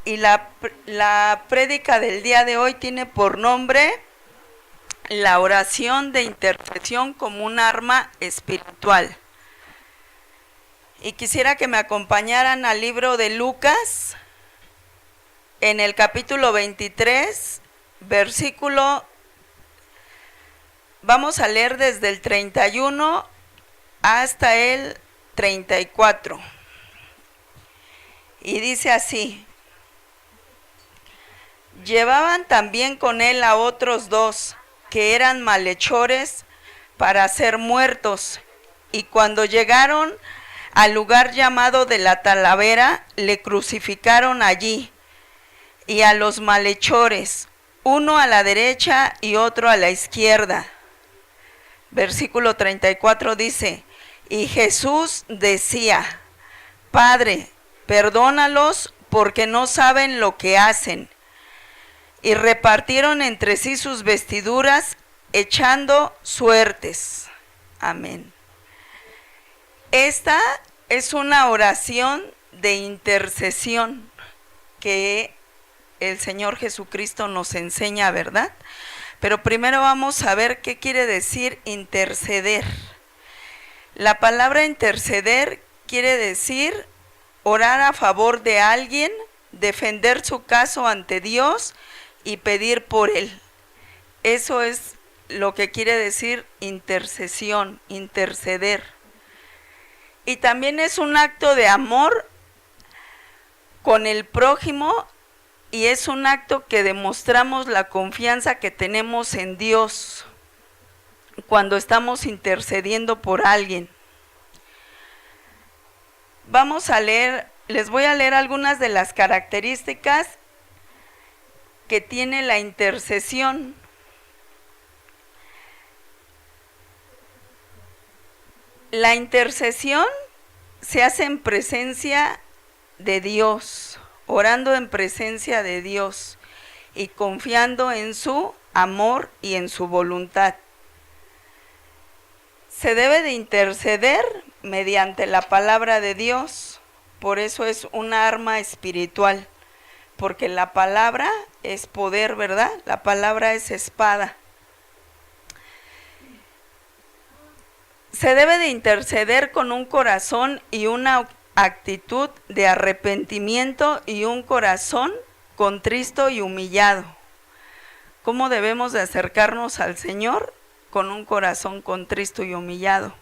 Y la prédica del día de hoy tiene por nombre la oración de intercesión como un arma espiritual. Y quisiera que me acompañaran al libro de Lucas, en el capítulo 23, versículo, vamos a leer desde el 31 hasta el 34. Y dice así: llevaban también con él a otros dos, que eran malhechores, para ser muertos. Y cuando llegaron al lugar llamado de la Talavera, le crucificaron allí, y a los malhechores, uno a la derecha y otro a la izquierda. Versículo 34 dice: y Jesús decía: Padre, perdónalos, porque no saben lo que hacen. Y repartieron entre sí sus vestiduras, echando suertes. Amén. Esta es una oración de intercesión que el Señor Jesucristo nos enseña, ¿verdad? Pero primero vamos a ver qué quiere decir interceder. La palabra interceder quiere decir orar a favor de alguien, defender su caso ante Dios y pedir por él. Eso es lo que quiere decir intercesión, interceder. Y también es un acto de amor con el prójimo, y es un acto que demostramos la confianza que tenemos en Dios cuando estamos intercediendo por alguien. Vamos a leer, les voy a leer algunas de las características que tiene la intercesión. La intercesión se hace en presencia de Dios, orando en presencia de Dios y confiando en su amor y en su voluntad. Se debe de interceder mediante la palabra de Dios, por eso es una arma espiritual, porque la palabra es poder, ¿verdad? La palabra es espada. Se debe de interceder con un corazón y una actitud de arrepentimiento y un corazón contristo y humillado. ¿Cómo debemos de acercarnos al Señor? Con un corazón contristo y humillado.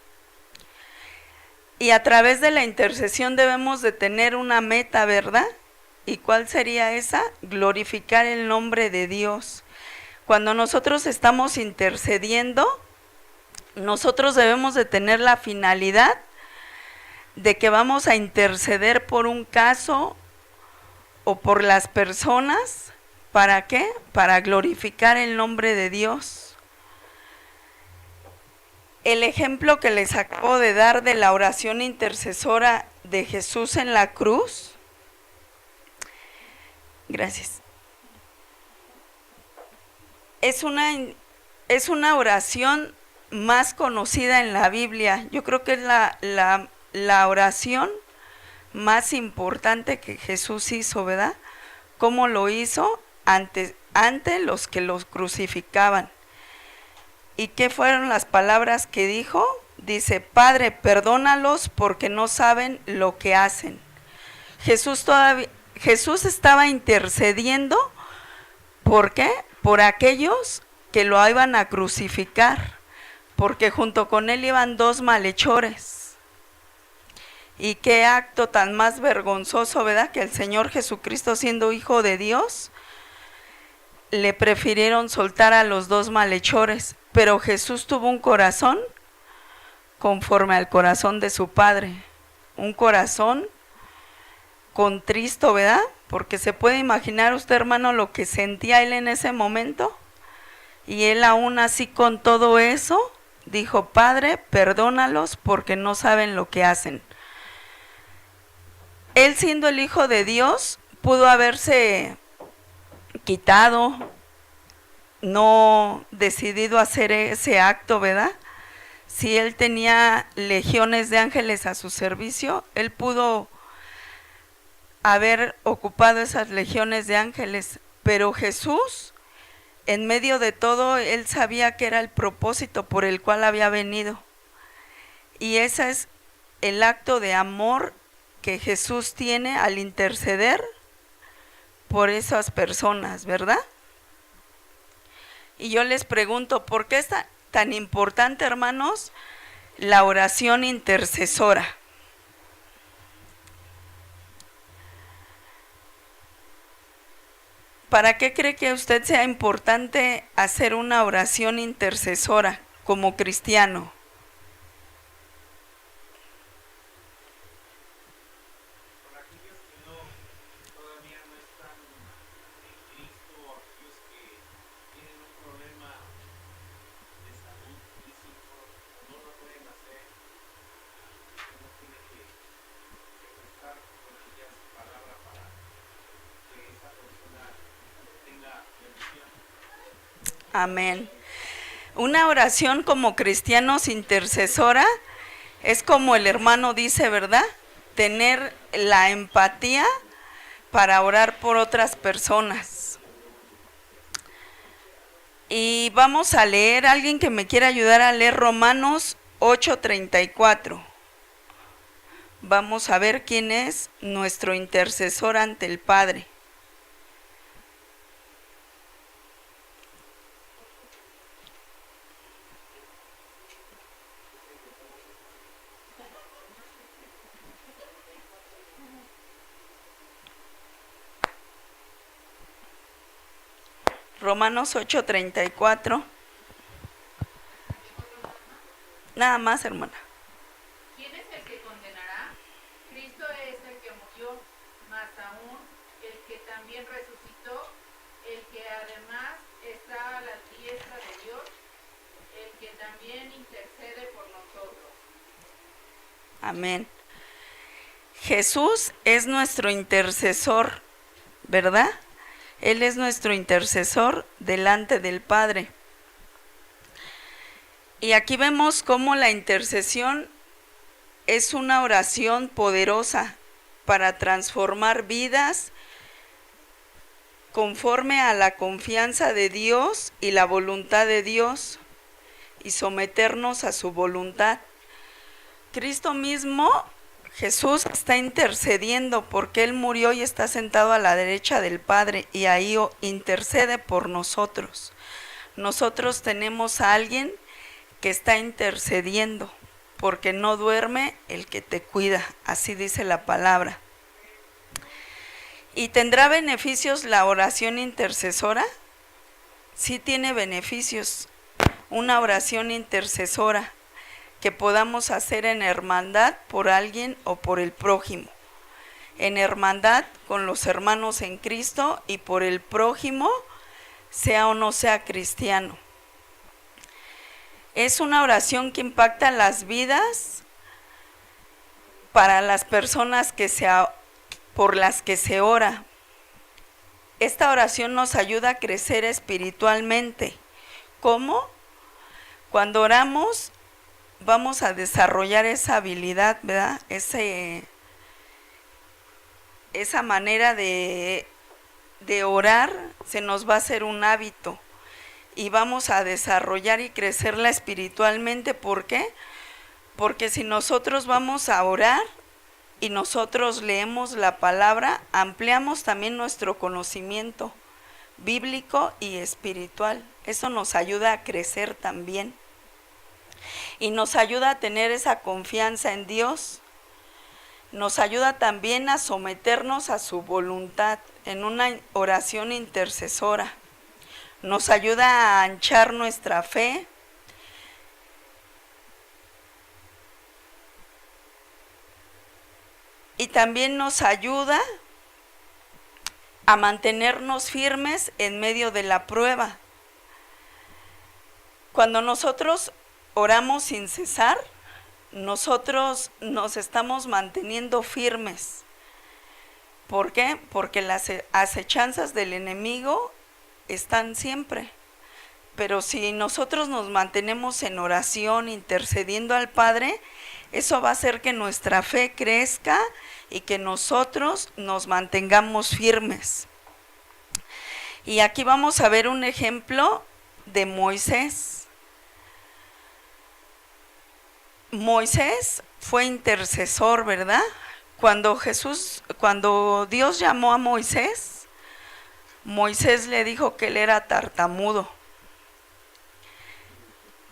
Y a través de la intercesión debemos de tener una meta, ¿verdad? ¿Y cuál sería esa? Glorificar el nombre de Dios. Cuando nosotros estamos intercediendo, nosotros debemos de tener la finalidad de que vamos a interceder por un caso o por las personas. ¿Para qué? Para glorificar el nombre de Dios. El ejemplo que les acabo de dar de la oración intercesora de Jesús en la cruz. Gracias. Es una oración más conocida en la Biblia. Yo creo que es la oración más importante que Jesús hizo, ¿verdad? ¿Cómo lo hizo? Ante los que los crucificaban. ¿Y qué fueron las palabras que dijo? Dice: Padre, perdónalos porque no saben lo que hacen. Jesús estaba intercediendo. ¿Por qué? Por aquellos que lo iban a crucificar, porque junto con él iban dos malhechores. Y qué acto tan más vergonzoso, ¿verdad? Que el Señor Jesucristo, siendo hijo de Dios, le prefirieron soltar a los dos malhechores. Pero Jesús tuvo un corazón conforme al corazón de su Padre, un corazón contristo, ¿verdad? Porque se puede imaginar usted, hermano, lo que sentía él en ese momento. Y él aún así, con todo eso, dijo: Padre, perdónalos porque no saben lo que hacen. Él, siendo el Hijo de Dios, pudo haberse quitado, no decidido hacer ese acto, ¿verdad? Si él tenía legiones de ángeles a su servicio, él pudo haber ocupado esas legiones de ángeles, pero Jesús, en medio de todo, él sabía que era el propósito por el cual había venido. Y ese es el acto de amor que Jesús tiene al interceder por esas personas, ¿verdad? Y yo les pregunto, ¿por qué es tan importante, hermanos, la oración intercesora? ¿Para qué cree que usted sea importante hacer una oración intercesora como cristiano? Para aquellos que todavía no están en Cristo, o aquellos que tienen un problema de salud físico, o no lo pueden hacer, uno tiene que estar con ella su palabra para que esa persona tenga bendición. Amén. Una oración como cristianos intercesora es como el hermano dice, ¿verdad? Tener la empatía para orar por otras personas. Y vamos a leer, alguien que me quiera ayudar a leer Romanos 8:34. Vamos a ver quién es nuestro intercesor ante el Padre. Romanos 8:34. Nada más, hermana. ¿Quién es el que condenará? Cristo es el que murió, más aún el que también resucitó, el que además está a la diestra de Dios, el que también intercede por nosotros. Amén. Jesús es nuestro intercesor, ¿verdad? Él es nuestro intercesor delante del Padre. Y aquí vemos cómo la intercesión es una oración poderosa para transformar vidas conforme a la confianza de Dios y la voluntad de Dios y someternos a su voluntad. Cristo mismo, Jesús, está intercediendo porque Él murió y está sentado a la derecha del Padre y ahí intercede por nosotros. Nosotros tenemos a alguien que está intercediendo, porque no duerme el que te cuida, así dice la palabra. ¿Y tendrá beneficios la oración intercesora? Sí tiene beneficios, una oración intercesora que podamos hacer en hermandad por alguien o por el prójimo. En hermandad con los hermanos en Cristo y por el prójimo, sea o no sea cristiano. Es una oración que impacta las vidas para las personas por las que se ora. Esta oración nos ayuda a crecer espiritualmente. ¿Cómo? Cuando oramos, vamos a desarrollar esa habilidad, ¿verdad? Esa manera de orar se nos va a hacer un hábito. Y vamos a desarrollar y crecerla espiritualmente. ¿Por qué? Porque si nosotros vamos a orar y nosotros leemos la palabra, ampliamos también nuestro conocimiento bíblico y espiritual. Eso nos ayuda a crecer también. Y nos ayuda a tener esa confianza en Dios. Nos ayuda también a someternos a su voluntad en una oración intercesora. Nos ayuda a anchar nuestra fe. Y también nos ayuda a mantenernos firmes en medio de la prueba. Cuando nosotros oramos sin cesar, nosotros nos estamos manteniendo firmes. ¿Por qué? Porque las acechanzas del enemigo están siempre. Pero si nosotros nos mantenemos en oración, intercediendo al Padre, Eso va a hacer que nuestra fe crezca y que nosotros nos mantengamos firmes. Y aquí vamos a ver un ejemplo de Moisés. Moisés fue intercesor, ¿verdad? Cuando Dios llamó a Moisés, Moisés le dijo que él era tartamudo.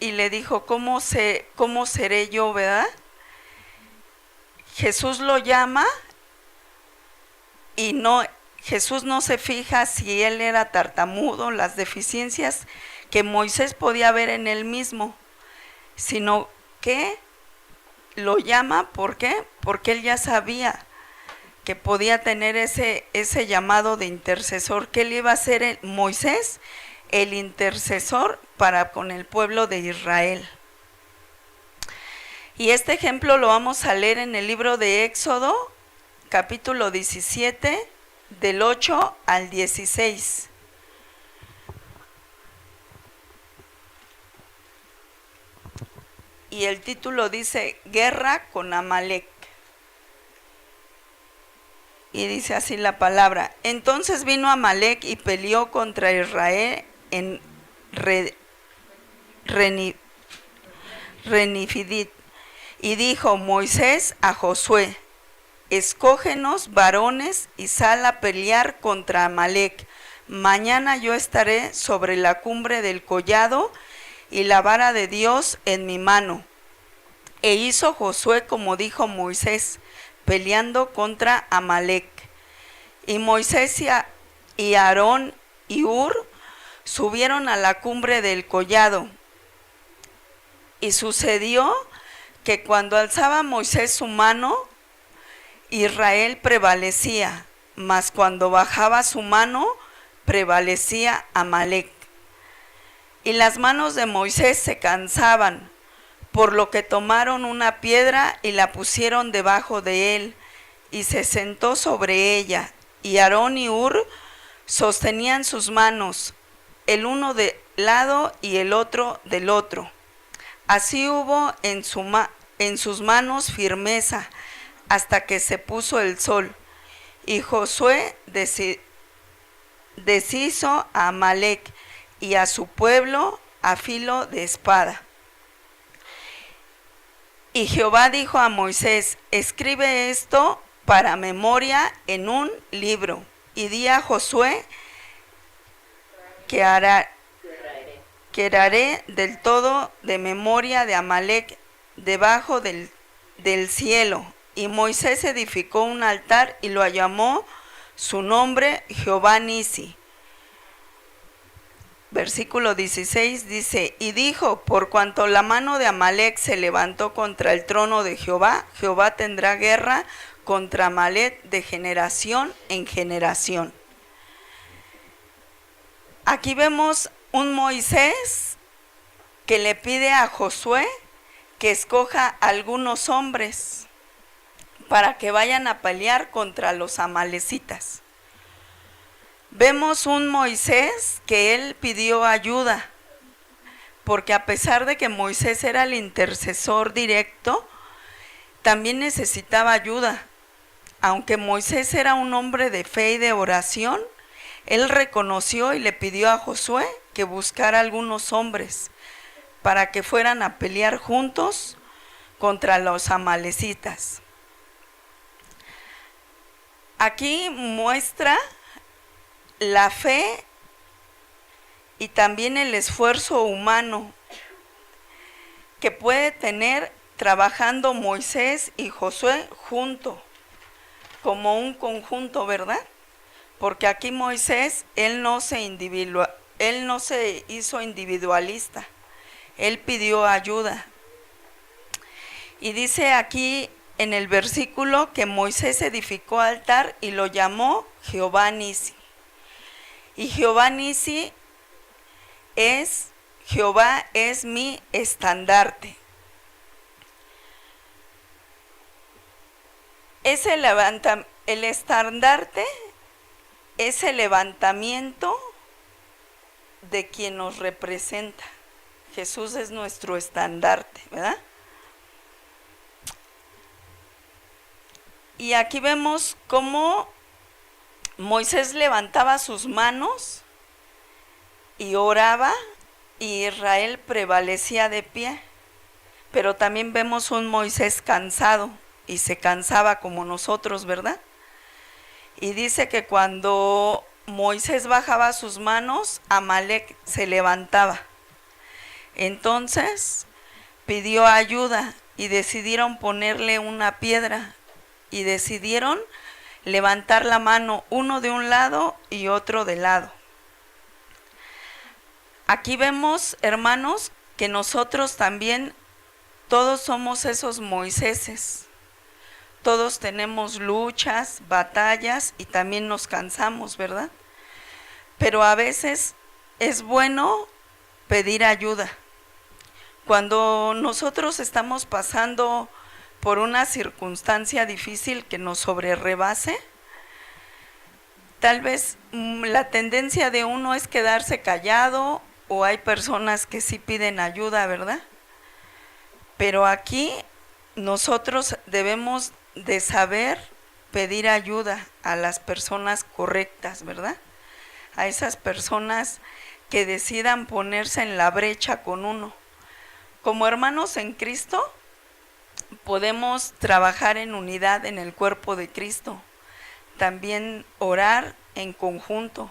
Y le dijo, ¿cómo seré yo, verdad? Jesús lo llama y Jesús no se fija si él era tartamudo, las deficiencias que Moisés podía ver en él mismo, sino que lo llama, ¿por qué? Porque él ya sabía que podía tener ese llamado de intercesor, que él iba a ser Moisés, el intercesor para con el pueblo de Israel. Y este ejemplo lo vamos a leer en el libro de Éxodo, capítulo 17, del 8 al 16. Y el título dice, Guerra con Amalec. Y dice así la palabra, entonces vino Amalec y peleó contra Israel en Renifidit. Y dijo Moisés a Josué, escógenos varones y sal a pelear contra Amalec. Mañana yo estaré sobre la cumbre del collado y la vara de Dios en mi mano. E hizo Josué como dijo Moisés, peleando contra Amalec. Y Moisés y Aarón y Hur subieron a la cumbre del collado. Y sucedió que cuando alzaba Moisés su mano, Israel prevalecía, mas cuando bajaba su mano, prevalecía Amalec. Y las manos de Moisés se cansaban, por lo que tomaron una piedra y la pusieron debajo de él, y se sentó sobre ella. Y Aarón y Hur sostenían sus manos, el uno de lado y el otro del otro. Así hubo en sus manos firmeza hasta que se puso el sol. Y Josué deshizo a Amalec y a su pueblo a filo de espada. Y Jehová dijo a Moisés, escribe esto para memoria en un libro, y di a Josué que haré del todo de memoria de Amalec debajo del cielo. Y Moisés edificó un altar y lo llamó su nombre Jehová Nisi. Versículo 16 dice, y dijo, por cuanto la mano de Amalec se levantó contra el trono de Jehová, Jehová tendrá guerra contra Amalec de generación en generación. Aquí vemos un Moisés que le pide a Josué que escoja algunos hombres para que vayan a pelear contra los amalecitas. Vemos un Moisés que él pidió ayuda, porque a pesar de que Moisés era el intercesor directo, también necesitaba ayuda. Aunque Moisés era un hombre de fe y de oración, él reconoció y le pidió a Josué que buscara algunos hombres para que fueran a pelear juntos contra los amalecitas. Aquí muestra la fe y también el esfuerzo humano que puede tener trabajando Moisés y Josué juntos, como un conjunto, ¿verdad? Porque aquí Moisés, él no se hizo individualista, él pidió ayuda. Y dice aquí en el versículo que Moisés edificó altar y lo llamó Jehová Nisi. Y Jehová Nisi Jehová es mi estandarte. El estandarte es el levantamiento de quien nos representa. Jesús es nuestro estandarte, ¿verdad? Y aquí vemos cómo Moisés levantaba sus manos y oraba y Israel prevalecía de pie. Pero también vemos un Moisés cansado y se cansaba como nosotros, ¿verdad? Y dice que cuando Moisés bajaba sus manos, Amalec se levantaba. Entonces pidió ayuda y decidieron ponerle una piedra y decidieron levantar la mano, uno de un lado y otro de lado. Aquí vemos, hermanos, que nosotros también, todos somos esos Moiséses. Todos tenemos luchas, batallas y también nos cansamos, ¿verdad? Pero a veces es bueno pedir ayuda. Cuando nosotros estamos pasando por una circunstancia difícil que nos sobrerebase, tal vez la tendencia de uno es quedarse callado, o hay personas que sí piden ayuda, ¿verdad? Pero aquí nosotros debemos de saber pedir ayuda a las personas correctas, ¿verdad? A esas personas que decidan ponerse en la brecha con uno. Como hermanos en Cristo, podemos trabajar en unidad en el cuerpo de Cristo. También orar en conjunto.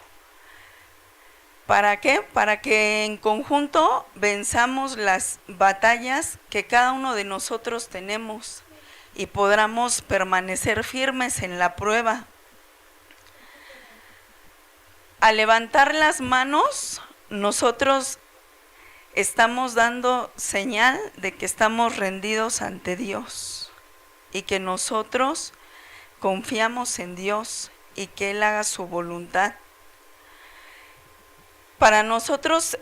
¿Para qué? Para que en conjunto venzamos las batallas que cada uno de nosotros tenemos y podamos permanecer firmes en la prueba. Al levantar las manos, nosotros estamos dando señal de que estamos rendidos ante Dios y que nosotros confiamos en Dios y que Él haga su voluntad. Para nosotros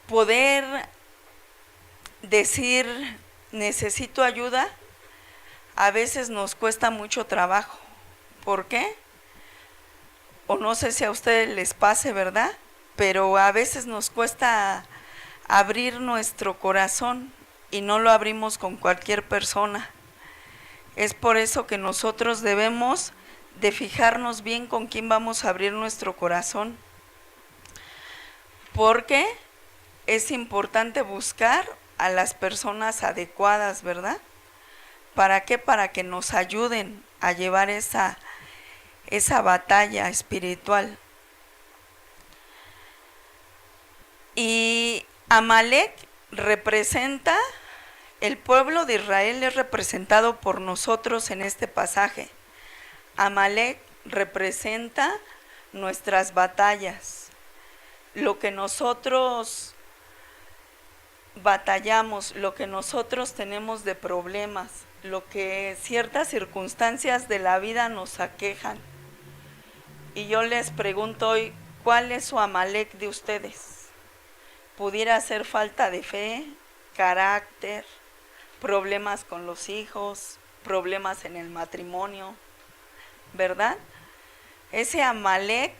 poder decir necesito ayuda, a veces nos cuesta mucho trabajo. ¿Por qué? O no sé si a ustedes les pase, ¿verdad? Pero a veces nos cuesta abrir nuestro corazón y no lo abrimos con cualquier persona. Es por eso que nosotros debemos de fijarnos bien con quién vamos a abrir nuestro corazón. Porque es importante buscar a las personas adecuadas, ¿verdad? ¿Para qué? Para que nos ayuden a llevar esa batalla espiritual. Y Amalec representa, el pueblo de Israel es representado por nosotros en este pasaje. Amalec representa nuestras batallas, lo que nosotros batallamos, lo que nosotros tenemos de problemas, lo que ciertas circunstancias de la vida nos aquejan. Y yo les pregunto hoy, ¿cuál es su Amalec de ustedes? Pudiera ser falta de fe, carácter, problemas con los hijos, problemas en el matrimonio, ¿verdad? Ese Amalec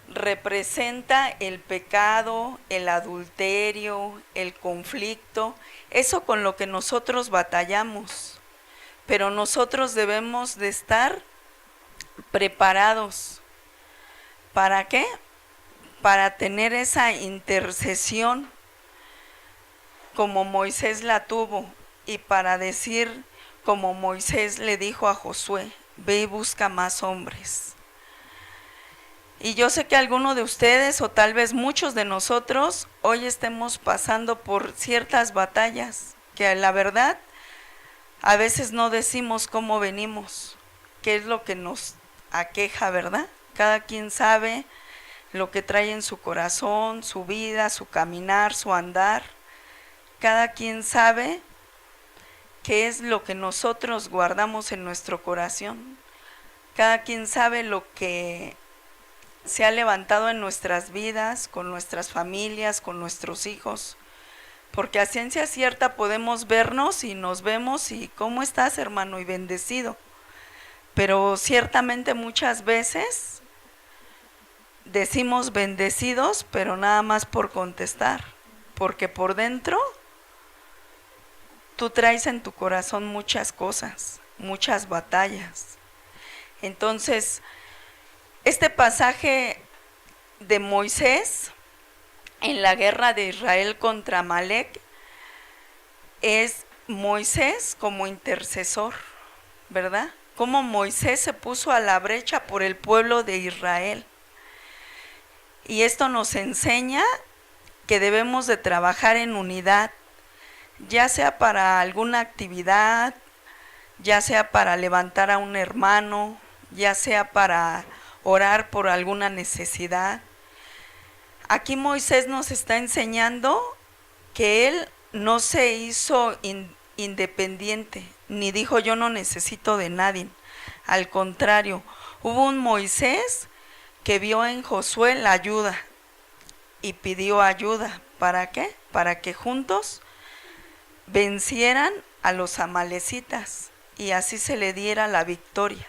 representa el pecado, el adulterio, el conflicto, eso con lo que nosotros batallamos. Pero nosotros debemos de estar preparados. ¿Para qué? Para tener esa intercesión como Moisés la tuvo y para decir como Moisés le dijo a Josué, ve y busca más hombres. Y yo sé que alguno de ustedes o tal vez muchos de nosotros hoy estemos pasando por ciertas batallas que la verdad a veces no decimos cómo venimos, qué es lo que nos aqueja, ¿verdad? Cada quien sabe lo que trae en su corazón, su vida, su caminar, su andar. Cada quien sabe qué es lo que nosotros guardamos en nuestro corazón. Cada quien sabe lo que se ha levantado en nuestras vidas, con nuestras familias, con nuestros hijos. Porque a ciencia cierta podemos vernos y nos vemos y ¿cómo estás, hermano? Y bendecido. Pero ciertamente muchas veces decimos bendecidos, pero nada más por contestar. Porque por dentro tú traes en tu corazón muchas cosas muchas batallas. Entonces, este pasaje de Moisés en la guerra de Israel contra Amalek es Moisés como intercesor, ¿verdad? Cómo Moisés se puso a la brecha por el pueblo de Israel. Y esto nos enseña que debemos de trabajar en unidad, ya sea para alguna actividad, ya sea para levantar a un hermano, ya sea para orar por alguna necesidad. Aquí Moisés nos está enseñando que él no se hizo independiente, ni dijo yo no necesito de nadie. Al contrario, hubo un Moisés que vio en Josué la ayuda y pidió ayuda. ¿Para qué? Para que juntos vencieran a los amalecitas y así se le diera la victoria.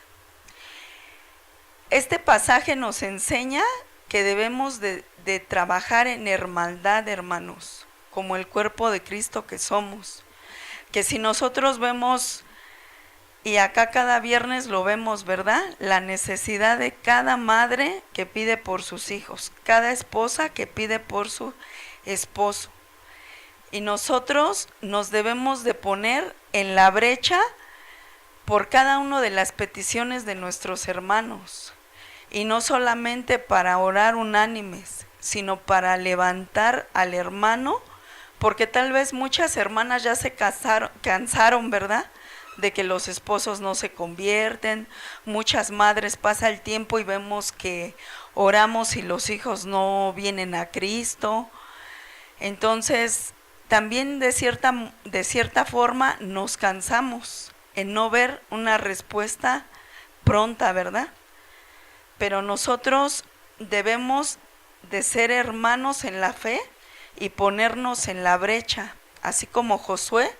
Este pasaje nos enseña que debemos de trabajar en hermandad, hermanos, como el cuerpo de Cristo que somos. Que si nosotros vemos, y acá cada viernes lo vemos, ¿verdad? La necesidad de cada madre que pide por sus hijos, cada esposa que pide por su esposo. Y nosotros nos debemos de poner en la brecha por cada una de las peticiones de nuestros hermanos. Y no solamente para orar unánimes, sino para levantar al hermano, porque tal vez muchas hermanas ya se cansaron, ¿verdad?, de que los esposos no se convierten. Muchas madres pasa el tiempo y vemos que oramos y los hijos no vienen a Cristo. Entonces, también de cierta forma nos cansamos en no ver una respuesta pronta, ¿verdad? Pero nosotros debemos de ser hermanos en la fe y ponernos en la brecha, así como Josué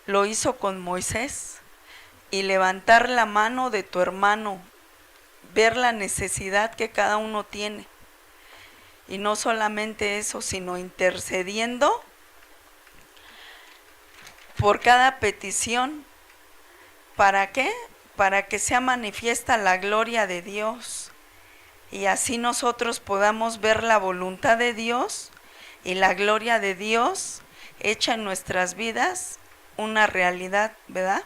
lo hizo con Moisés, y levantar la mano de tu hermano, ver la necesidad que cada uno tiene. Y no solamente eso, sino intercediendo por cada petición. ¿Para qué? Para que sea manifiesta la gloria de Dios. Y así nosotros podamos ver la voluntad de Dios y la gloria de Dios hecha en nuestras vidas una realidad, ¿verdad?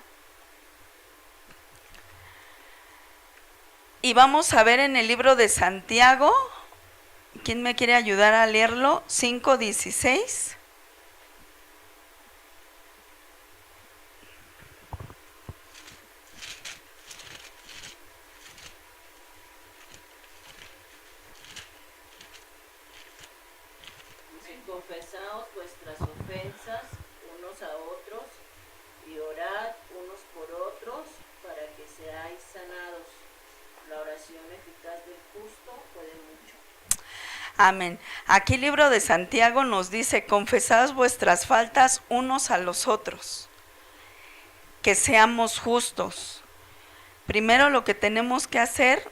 Y vamos a ver en el libro de Santiago, ¿quién me quiere ayudar a leerlo? 5:16. Confesaos vuestras ofensas unos a otros y orad unos por otros para que seáis sanados. La oración eficaz del justo puede mucho. Amén. Aquí el libro de Santiago nos dice: confesad vuestras faltas unos a los otros, que seamos justos. Primero lo que tenemos que hacer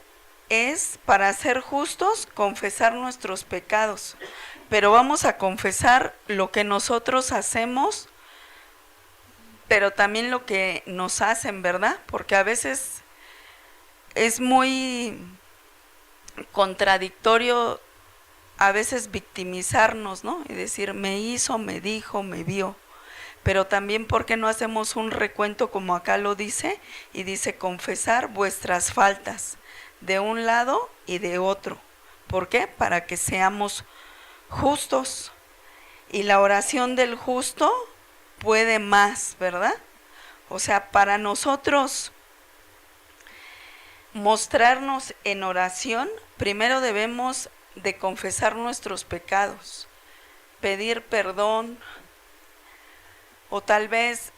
es, para ser justos, confesar nuestros pecados. Pero vamos a confesar lo que nosotros hacemos, pero también lo que nos hacen, ¿verdad? Porque a veces es muy contradictorio a veces victimizarnos, ¿no? Y decir, me hizo, me dijo, me vio. Pero también, ¿por qué no hacemos un recuento como acá lo dice? Y dice, confesar vuestras faltas de un lado y de otro. ¿Por qué? Para que seamos justos. Y la oración del justo puede más, ¿verdad? O sea, para nosotros mostrarnos en oración, primero debemos de confesar nuestros pecados, pedir perdón, o tal vez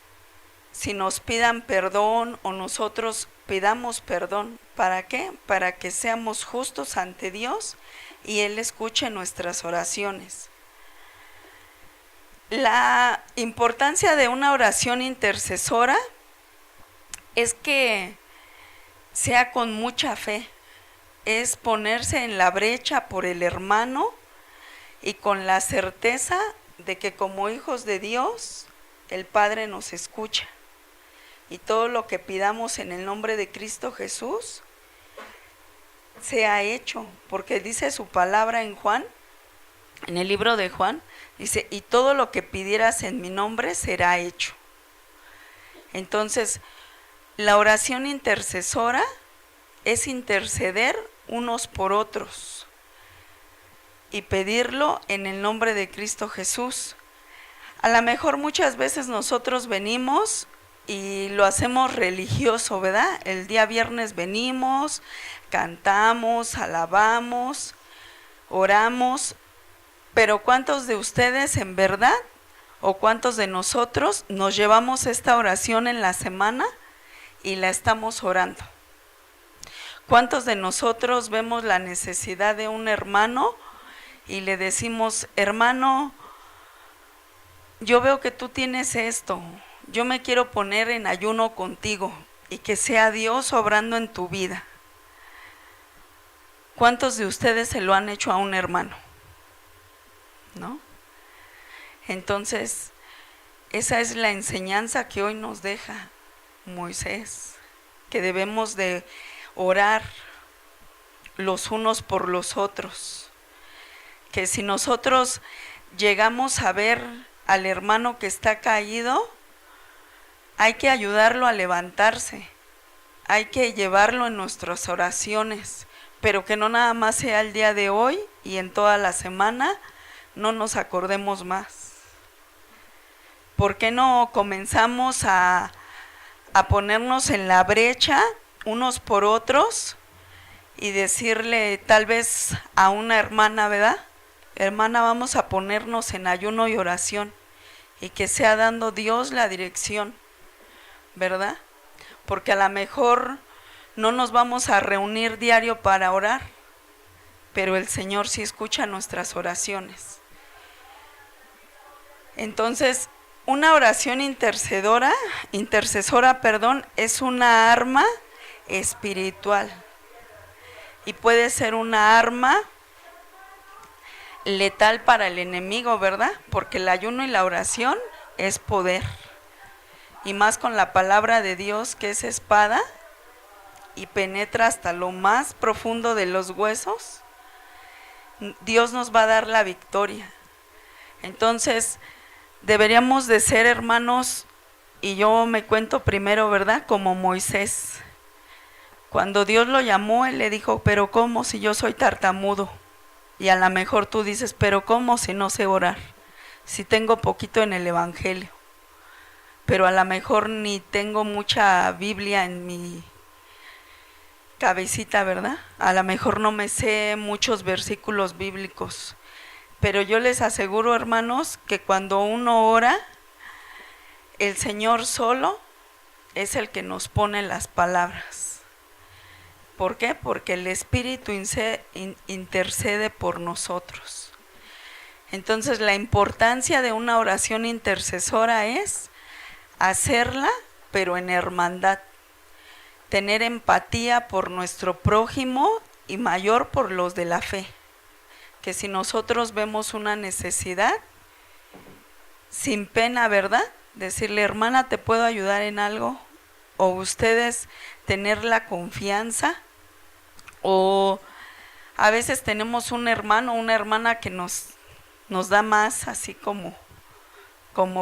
si nos pidan perdón o nosotros pidamos perdón. ¿Para qué? Para que seamos justos ante Dios y Él escuche nuestras oraciones. La importancia de una oración intercesora es que sea con mucha fe, es ponerse en la brecha por el hermano y con la certeza de que como hijos de Dios, el Padre nos escucha. y todo lo que pidamos en el nombre de Cristo Jesús sea hecho, porque dice su palabra en Juan, en el libro de Juan, dice, y todo lo que pidieras en mi nombre será hecho. Entonces, la oración intercesora es interceder unos por otros y pedirlo en el nombre de Cristo Jesús. A lo mejor muchas veces nosotros venimos y lo hacemos religioso, ¿verdad? El día viernes venimos, cantamos, alabamos, oramos, pero ¿cuántos de ustedes en verdad o cuántos de nosotros nos llevamos esta oración en la semana y la estamos orando? ¿Cuántos de nosotros vemos la necesidad de un hermano y le decimos, hermano, yo veo que tú tienes esto, yo me quiero poner en ayuno contigo y que sea Dios obrando en tu vida? ¿Cuántos de ustedes se lo han hecho a un hermano? ¿No? Entonces, esa es la enseñanza que hoy nos deja Moisés, que debemos de orar los unos por los otros, que si nosotros llegamos a ver al hermano que está caído, hay que ayudarlo a levantarse, hay que llevarlo en nuestras oraciones, pero que no nada más sea el día de hoy y en toda la semana no nos acordemos más. ¿Por qué no comenzamos a ponernos en la brecha unos por otros y decirle tal vez a una hermana, ¿verdad? Hermana, vamos a ponernos en ayuno y oración y que sea dando Dios la dirección, ¿verdad? Porque a lo mejor no nos vamos a reunir diario para orar, pero el Señor sí escucha nuestras oraciones. Entonces, una oración intercesora, es una arma espiritual y puede ser una arma letal para el enemigo, ¿verdad? Porque el ayuno y la oración es poder, y más con la palabra de Dios, que es espada y penetra hasta lo más profundo de los huesos. Dios nos va a dar la victoria. Entonces, deberíamos de ser, hermanos, y yo me cuento primero, ¿verdad? Como Moisés. Cuando Dios lo llamó, él le dijo, pero ¿cómo si yo soy tartamudo? Y a lo mejor tú dices, pero ¿cómo si no sé orar? Si tengo poquito en el evangelio, pero a lo mejor ni tengo mucha Biblia en mi cabecita, ¿verdad? A lo mejor no me sé muchos versículos bíblicos, pero yo les aseguro, hermanos, que cuando uno ora, el Señor solo es el que nos pone las palabras. ¿Por qué? Porque el Espíritu intercede por nosotros. Entonces, la importancia de una oración intercesora es hacerla, pero en hermandad. Tener empatía por nuestro prójimo y mayor por los de la fe. Que si nosotros vemos una necesidad, sin pena, ¿verdad? Decirle, hermana, ¿te puedo ayudar en algo? O ustedes tener la confianza. O a veces tenemos un hermano o una hermana que nos da más así como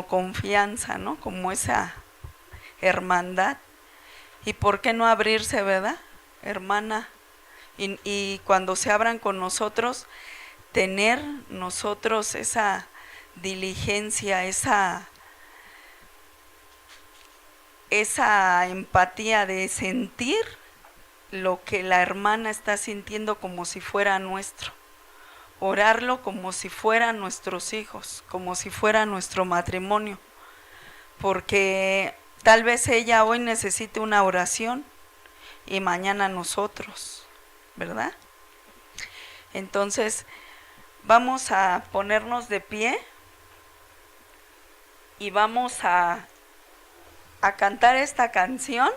confianza, ¿no? Como esa hermandad. ¿Y por qué no abrirse, verdad, hermana? Y cuando se abran con nosotros, tener nosotros esa diligencia, esa empatía de sentir lo que la hermana está sintiendo como si fuera nuestro. Orarlo como si fueran nuestros hijos, como si fuera nuestro matrimonio. Porque tal vez ella hoy necesite una oración y mañana nosotros, ¿verdad? Entonces, vamos a ponernos de pie y vamos a cantar esta canción.